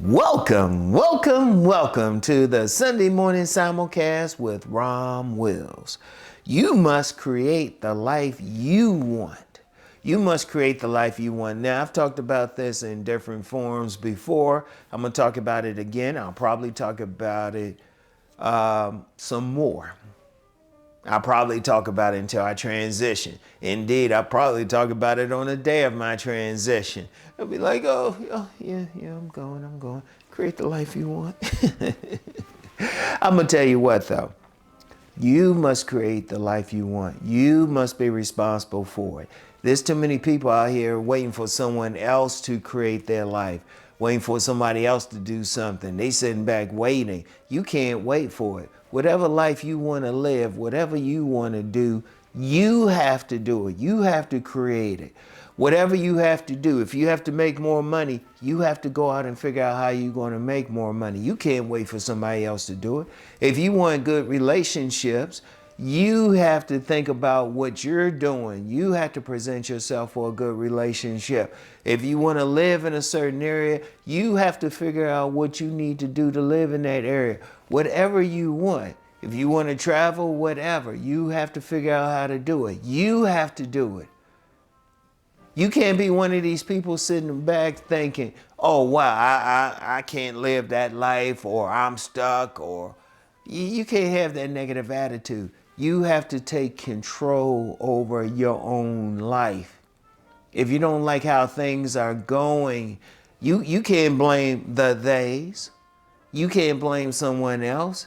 Welcome to the Sunday morning simulcast with Rom Wills. You must create the life you want. You must create the life you want. Now, I've talked about this in different forms before. I'm going to talk about it again. I'll probably talk about it some more. I'll probably talk about it until I transition. Indeed, I'll probably talk about it on the day of my transition. I'll be like, yeah, I'm going. Create the life you want. I'm going to tell you what, though. You must create the life you want. You must be responsible for it. There's too many people out here waiting for someone else to create their life, waiting for somebody else to do something. They sitting back waiting. You can't wait for it. Whatever life you want to live, whatever you want to do, you have to do it. You have to create it. Whatever you have to do, if you have to make more money, you have to go out and figure out how you're going to make more money. You can't wait for somebody else to do it. If you want good relationships, you have to think about what you're doing. You have to present yourself for a good relationship. If you want to live in a certain area, you have to figure out what you need to do to live in that area. Whatever you want. If you want to travel, whatever, you have to figure out how to do it. You have to do it. You can't be one of these people sitting back thinking, oh, wow, I can't live that life, or I'm stuck, or you can't have that negative attitude. You have to take control over your own life. If you don't like how things are going, you can't blame the theys. You can't blame someone else.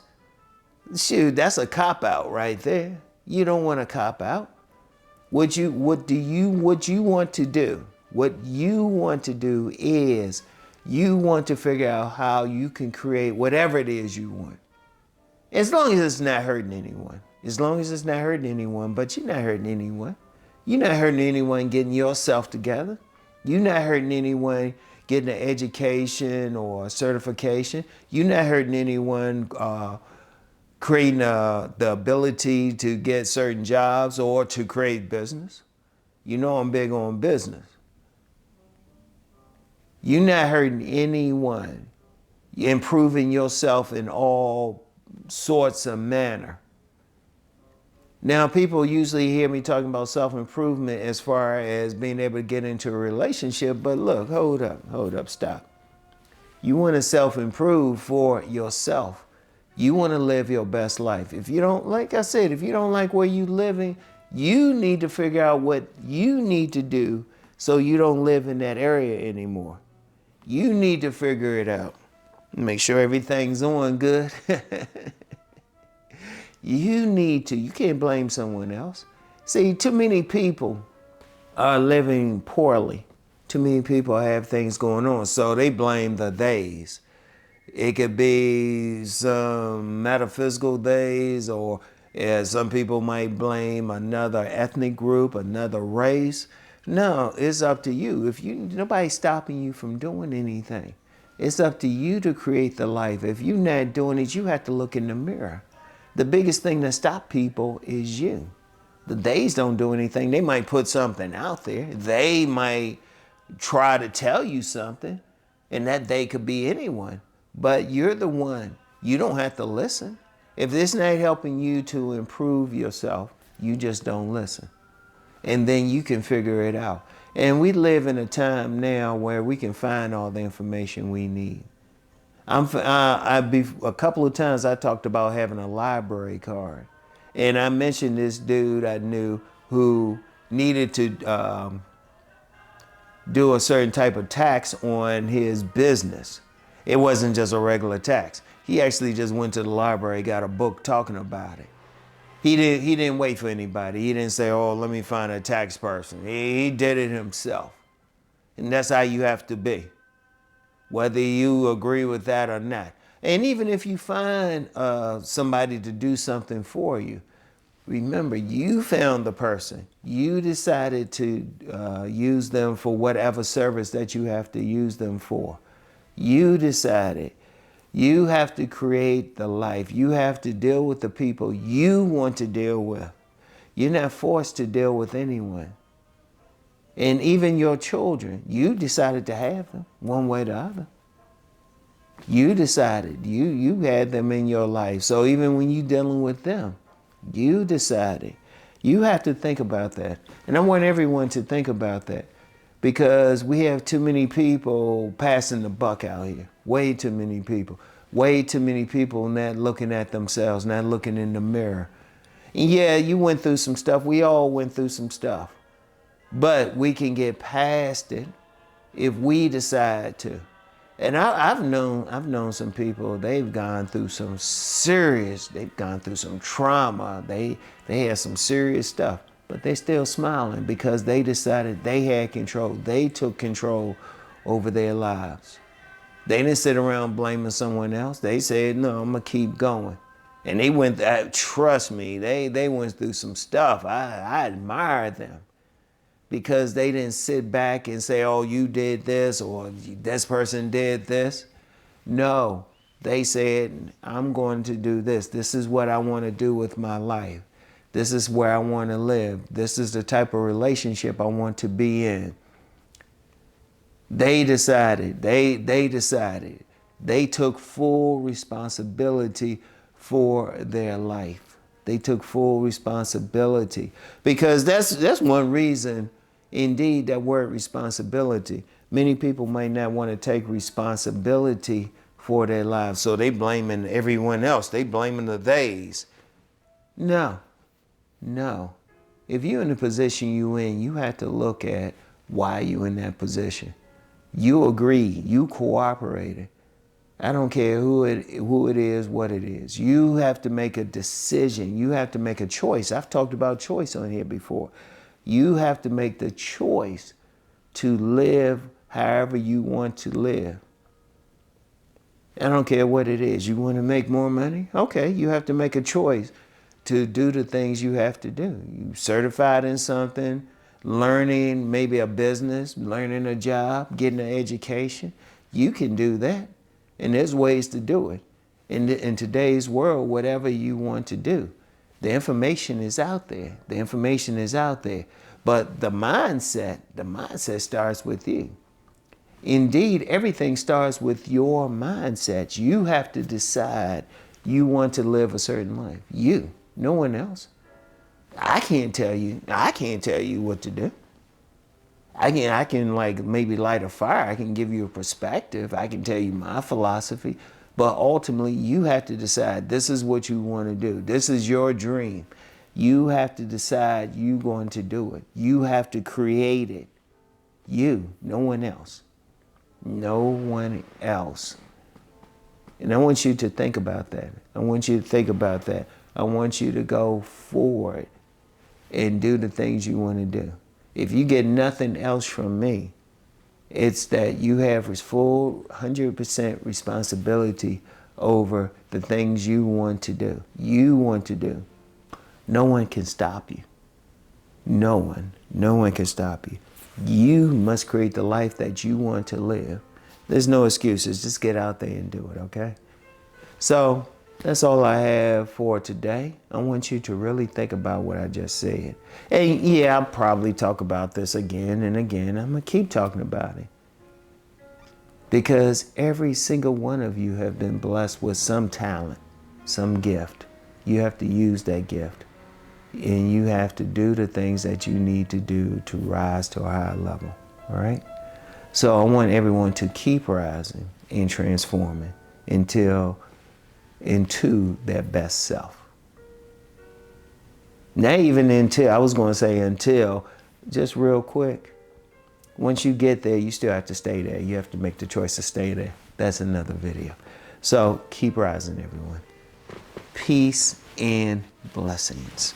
Shoot, that's a cop-out right there. You don't want to cop out. What you want to do is you want to figure out how you can create whatever it is you want. As long as it's not hurting anyone. As long as it's not hurting anyone, but you're not hurting anyone. You're not hurting anyone getting yourself together. You're not hurting anyone getting an education or a certification. You're not hurting anyone creating the ability to get certain jobs or to create business. You know I'm big on business. You're not hurting anyone. You're improving yourself in all sorts of manner. Now, people usually hear me talking about self-improvement as far as being able to get into a relationship, but look, hold up, stop. You want to self-improve for yourself. You want to live your best life. If you don't, like I said, if you don't like where you're living, you need to figure out what you need to do so you don't live in that area anymore. You need to figure it out. Make sure everything's on good. You can't blame someone else. See, too many people are living poorly. Too many people have things going on, so they blame the theys. It could be some metaphysical days, or some people might blame another ethnic group, another race. No, it's up to you. Nobody's stopping you from doing anything. It's up to you to create the life. If you're not doing it, you have to look in the mirror. The biggest thing that stops people is you. The days don't do anything. They might put something out there. They might try to tell you something, and that they could be anyone. But you're the one. You don't have to listen. If it's not helping you to improve yourself, you just don't listen. And then you can figure it out. And we live in a time now where we can find all the information we need. A couple of times I talked about having a library card. And I mentioned this dude I knew who needed to do a certain type of tax on his business. It wasn't just a regular tax. He actually just went to the library, got a book talking about it. He didn't wait for anybody. He didn't say, oh, let me find a tax person. He did it himself. And that's how you have to be, whether you agree with that or not. And even if you find somebody to do something for you, remember, you found the person. You decided to use them for whatever service that you have to use them for. You decided. You have to create the life. You have to deal with the people you want to deal with. You're not forced to deal with anyone. And even your children, you decided to have them one way or the other. You decided. You had them in your life. So even when you're dealing with them, you decided. You have to think about that. And I want everyone to think about that, because we have too many people passing the buck out here. Way too many people. Way too many people not looking at themselves, not looking in the mirror. And yeah, you went through some stuff. We all went through some stuff. But we can get past it if we decide to. And I've known some people, they've gone through some trauma. They had some serious stuff, but they're still smiling because they decided they had control. They took control over their lives. They didn't sit around blaming someone else. They said, no, I'm gonna keep going. And they went, trust me, they went through some stuff. I admire them, because they didn't sit back and say, oh, you did this, or this person did this. No, they said, I'm going to do this. This is what I want to do with my life. This is where I want to live. This is the type of relationship I want to be in. They decided, they decided. They took full responsibility for their life. They took full responsibility, because that's one reason. Indeed, that word responsibility. Many people might not want to take responsibility for their lives, so they blaming everyone else. They blaming the theys. No. If you're in the position you're in, you have to look at why you're in that position. You agreed. You cooperated. I don't care who it is, what it is. You have to make a decision. You have to make a choice. I've talked about choice on here before. You have to make the choice to live however you want to live. I don't care what it is. You want to make more money? Okay, you have to make a choice to do the things you have to do. You certified in something, learning maybe a business, learning a job, getting an education. You can do that. And there's ways to do it. In today's world, whatever you want to do, the information is out there. The information is out there. But the mindset starts with you. Indeed, everything starts with your mindset. You have to decide you want to live a certain life. You, no one else. I can't tell you what to do. I can like maybe light a fire. I can give you a perspective. I can tell you my philosophy. But ultimately, you have to decide this is what you want to do. This is your dream. You have to decide you're going to do it. You have to create it. You, no one else. No one else. And I want you to think about that. I want you to think about that. I want you to go forward and do the things you want to do. If you get nothing else from me, it's that you have full 100% responsibility over the things you want to do. You want to do. No one can stop you. No one can stop you. You must create the life that you want to live. There's no excuses. Just get out there and do it, okay? So that's all I have for today. I want you to really think about what I just said. And yeah, I'll probably talk about this again and again. I'm going to keep talking about it. Because every single one of you have been blessed with some talent, some gift. You have to use that gift. And you have to do the things that you need to do to rise to a higher level, all right? So I want everyone to keep rising and transforming into that best self. Not even until, I was going to say until, just real quick. Once you get there, you still have to stay there. You have to make the choice to stay there. That's another video. So keep rising, everyone. Peace and blessings.